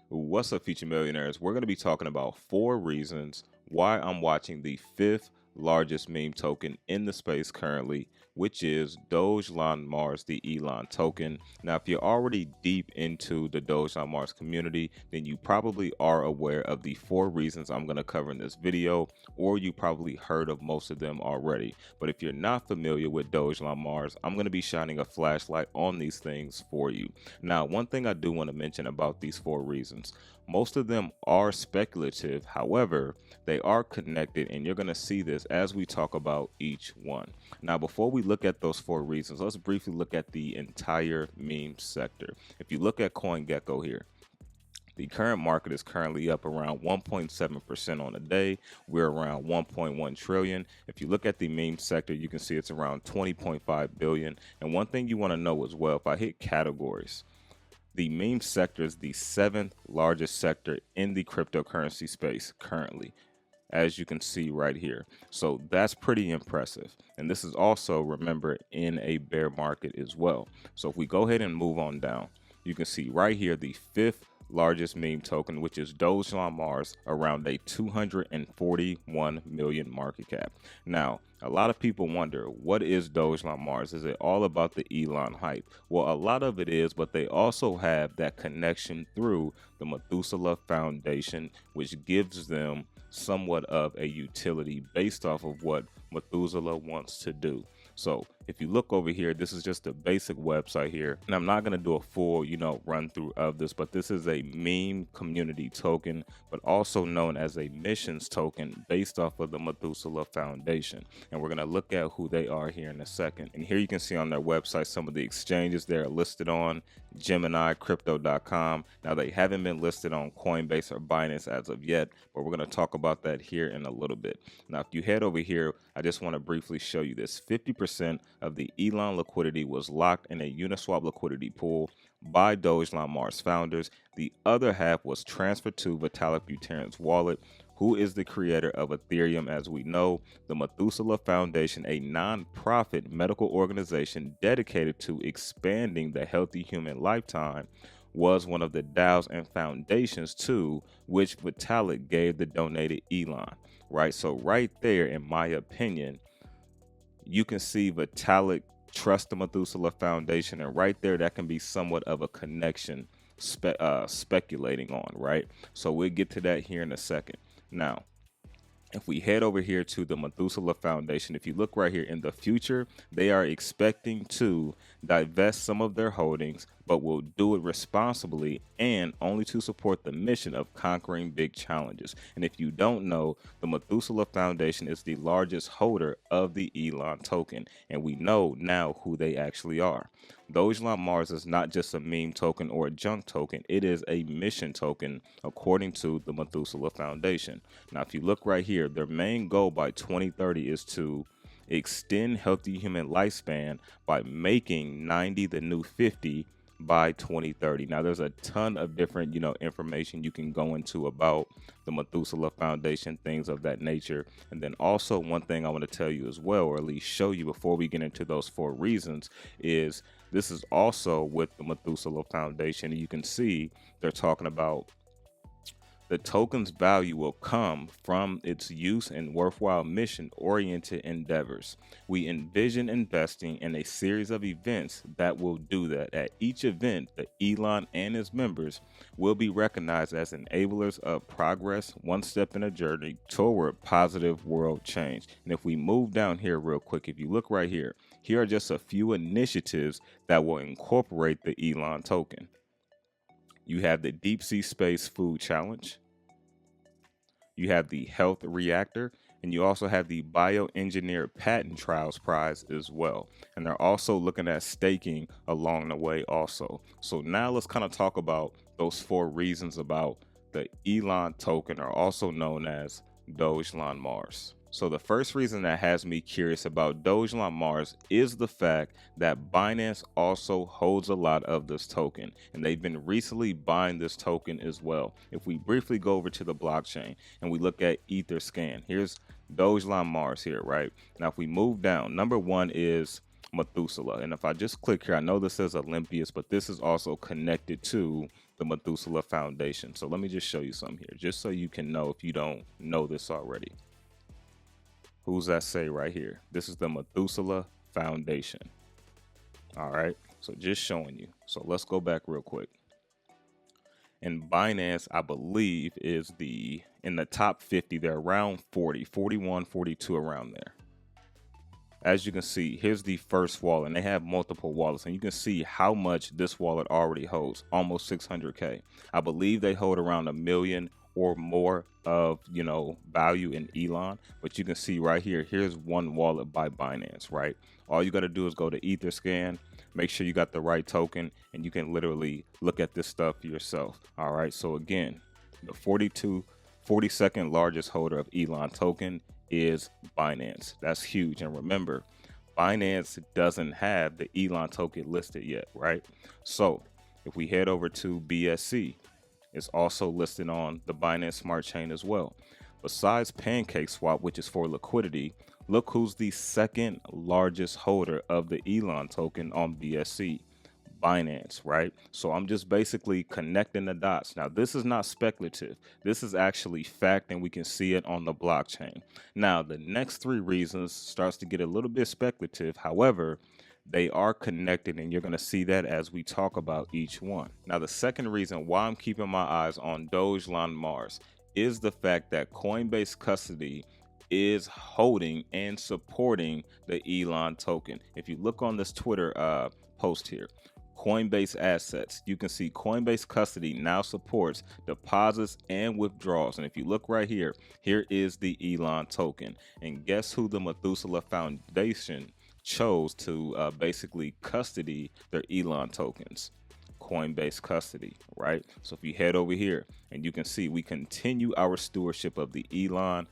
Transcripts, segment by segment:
What's up, future millionaires? We're going to be talking about 4 reasons why I'm watching the 5th largest meme token in the space currently, which is Dogelon Mars, the ELON token. Now, if you're already deep into the Dogelon Mars community, then you probably are aware of the 4 reasons I'm going to cover in this video, or you probably heard of most of them already. But if you're not familiar with Dogelon Mars, I'm going to be shining a flashlight on these things for you. Now, one thing I do want to mention about these 4 reasons, most of them are speculative. However, they are connected, and you're going to see this as we talk about each one. Now, before we look at those 4 reasons, let's briefly look at the entire meme sector. If you look at CoinGecko here, the current market is currently up around 1.7% on a day. We're around 1.1 trillion. If you look at the meme sector, you can see it's around 20.5 billion. And one thing you want to know as well, if I hit categories, the meme sector is the 7th largest sector in the cryptocurrency space currently, as you can see right here. So that's pretty impressive. And this is also, remember, in a bear market as well. So if we go ahead and move on down, you can see right here the 5th largest meme token, which is Dogelon Mars, around a 241 million market cap. Now, a lot of people wonder, what is Dogelon Mars? Is it all about the Elon hype? Well, a lot of it is, but they also have that connection through the Methuselah Foundation, which gives them somewhat of a utility based off of what Methuselah wants to do. So if you look over here, this is just a basic website here, and I'm not going to do a full, run through of this, but this is a meme community token, but also known as a missions token based off of the Methuselah Foundation. And we're going to look at who they are here in a second. And here you can see on their website some of the exchanges they're listed on: GeminiCrypto.com. Now, they haven't been listed on Coinbase or Binance as of yet, but we're going to talk about that here in a little bit. Now, if you head over here, I just want to briefly show you this. 50% of the ELON liquidity was locked in a Uniswap liquidity pool by Dogelon Mars founders. The other half was transferred to Vitalik Buterin's wallet, who is the creator of Ethereum. As we know, the Methuselah Foundation, a non-profit medical organization dedicated to expanding the healthy human lifetime, was one of the DAOs and foundations to which Vitalik gave the donated ELON, right? So right there, in my opinion, you can see Vitalik trust the Methuselah Foundation, and right there, that can be somewhat of a connection speculating on, right? So we'll get to that here in a second. Now, if we head over here to the Methuselah Foundation, if you look right here, in the future, they are expecting to divest some of their holdings, but will do it responsibly and only to support the mission of conquering big challenges. And if you don't know, the Methuselah Foundation is the largest holder of the ELON token, and we know now who they actually are. Dogelon Mars is not just a meme token or a junk token. It is a mission token, according to the Methuselah Foundation. Now, if you look right here, their main goal by 2030 is to extend healthy human lifespan by making 90 the new 50 by 2030. Now, there's a ton of different, information you can go into about the Methuselah Foundation, things of that nature. And then also, one thing I want to tell you as well, or at least show you before we get into those 4 reasons, is this is also with the Methuselah Foundation. You can see they're talking about the token's value will come from its use in worthwhile mission-oriented endeavors. We envision investing in a series of events that will do that. At each event, the ELON and his members will be recognized as enablers of progress, one step in a journey toward positive world change. And if we move down here real quick, if you look right here, here are just a few initiatives that will incorporate the ELON token. You have the Deep Sea Space Food Challenge. You have the Health Reactor, and you also have the Bioengineered Patent Trials Prize as well. And they're also looking at staking along the way also. So now let's kind of talk about those 4 reasons about the ELON token, or also known as Dogelon Mars. So the first reason that has me curious about Dogelon Mars is the fact that Binance also holds a lot of this token, and they've been recently buying this token as well. If we briefly go over to the blockchain and we look at Etherscan, here's Dogelon Mars here, right? Now, if we move down, number 1 is Methuselah. And if I just click here, I know this says Olympias, but this is also connected to the Methuselah Foundation. So let me just show you some here, just so you can know if you don't know this already. Who's that say right here? This is the Methuselah Foundation. All right, so just showing you. So let's go back real quick. And Binance, I believe, is in the top 50. They're around 40, 41, 42, around there. As you can see, here's the first wallet, and they have multiple wallets, and you can see how much this wallet already holds, almost 600K. I believe they hold around 1 million or more of, value in ELON, but you can see right here, here's one wallet by Binance, right? All you got to do is go to Etherscan, make sure you got the right token, and you can literally look at this stuff yourself. All right, so again, the 42nd largest holder of ELON token is Binance. That's huge. And remember, Binance doesn't have the ELON token listed yet, right? So if we head over to BSC, it's also listed on the Binance Smart Chain as well. Besides PancakeSwap, which is for liquidity, look who's the second largest holder of the ELON token on BSC. Binance, right? So I'm just basically connecting the dots. Now, this is not speculative. This is actually fact, and we can see it on the blockchain. Now, the next 3 reasons starts to get a little bit speculative. However, they are connected, and you're going to see that as we talk about each one. Now, the second reason why I'm keeping my eyes on Dogelon Mars is the fact that Coinbase custody is holding and supporting the ELON token. If you look on this Twitter post here, Coinbase assets, you can see Coinbase custody now supports deposits and withdrawals. And if you look right here, here is the ELON token. And guess who the Methuselah Foundation chose to basically custody their ELON tokens? Coinbase custody, right? So if you head over here, and you can see we continue our stewardship of the ELON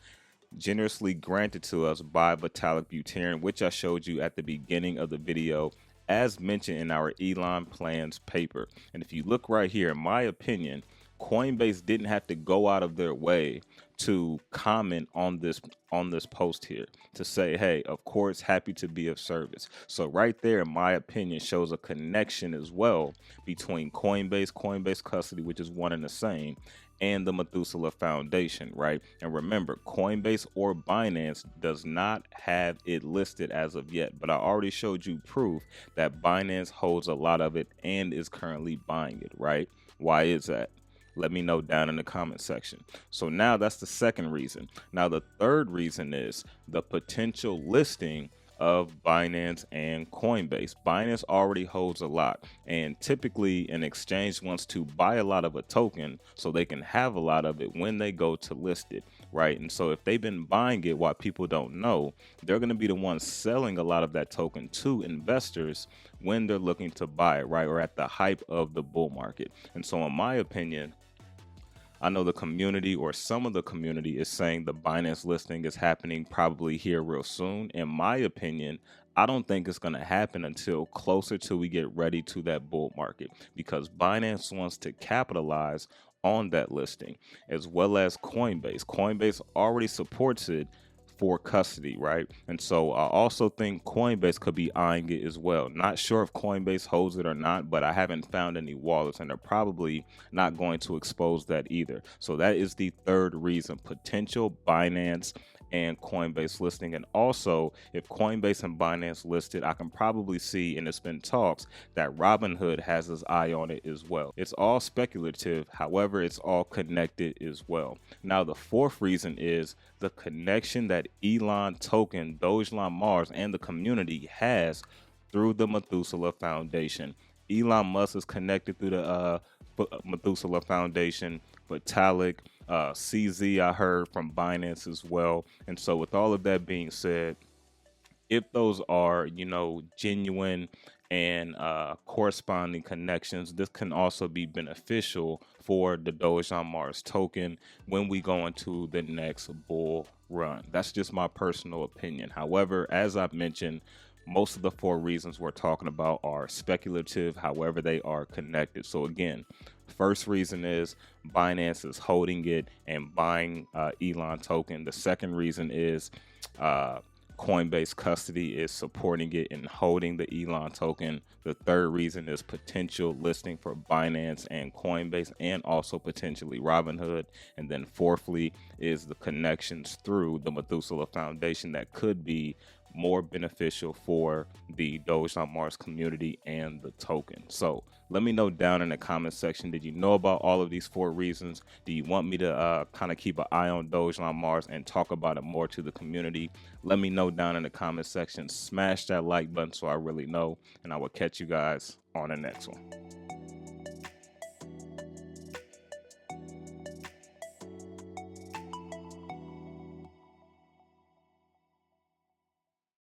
generously granted to us by Vitalik Buterin, which I showed you at the beginning of the video, as mentioned in our ELON plans paper. And if you look right here, in my opinion, Coinbase didn't have to go out of their way to comment on this post here to say, hey, of course, happy to be of service. So right there, in my opinion, shows a connection as well between Coinbase custody, which is one and the same, and the Methuselah Foundation, right? And remember, Coinbase or Binance does not have it listed as of yet, but I already showed you proof that Binance holds a lot of it and is currently buying it, right? Why is that? Let me know down in the comment section. So now that's the second reason. Now the third reason is the potential listing of Binance and Coinbase. Binance already holds a lot, and typically an exchange wants to buy a lot of a token so they can have a lot of it when they go to list it, right? And so if they've been buying it while people don't know, they're going to be the ones selling a lot of that token to investors when they're looking to buy it, right? Or at the hype of the bull market. And so in my opinion, I know the community, or some of the community, is saying the Binance listing is happening probably here real soon. In my opinion, I don't think it's going to happen until closer to we get ready to that bull market, because Binance wants to capitalize on that listing, as well as Coinbase. Coinbase already supports it for custody, right? And so I also think Coinbase could be eyeing it as well. Not sure if Coinbase holds it or not, but I haven't found any wallets, and they're probably not going to expose that either. So that is the third reason: potential Binance and Coinbase listing. And also, if Coinbase and Binance listed, I can probably see, and it's been talks, that Robinhood has his eye on it as well. It's all speculative, however, it's all connected as well. Now, the fourth reason is the connection that ELON token, Dogelon Mars, and the community has through the Methuselah Foundation. Elon Musk is connected through the Methuselah Foundation, Vitalik, CZ, I heard from Binance as well. And so with all of that being said, if those are, genuine and corresponding connections, this can also be beneficial for the Dogelon Mars token when we go into the next bull run. That's just my personal opinion. However, as I've mentioned, most of the four reasons we're talking about are speculative, however they are connected. So again, first reason is Binance is holding it and buying ELON token. The second reason is Coinbase custody is supporting it and holding the ELON token. The third reason is potential listing for Binance and Coinbase, and also potentially Robinhood. And then fourthly is the connections through the Methuselah Foundation that could be more beneficial for the Dogelong Mars community and the token. So let me know down in the comment section, did you know about all of these 4 reasons? Do you want me to kind of keep an eye on Dogelong Mars and talk about it more to the community? Let me know down in the comment section. Smash that like button so I really know, and I will catch you guys on the next one.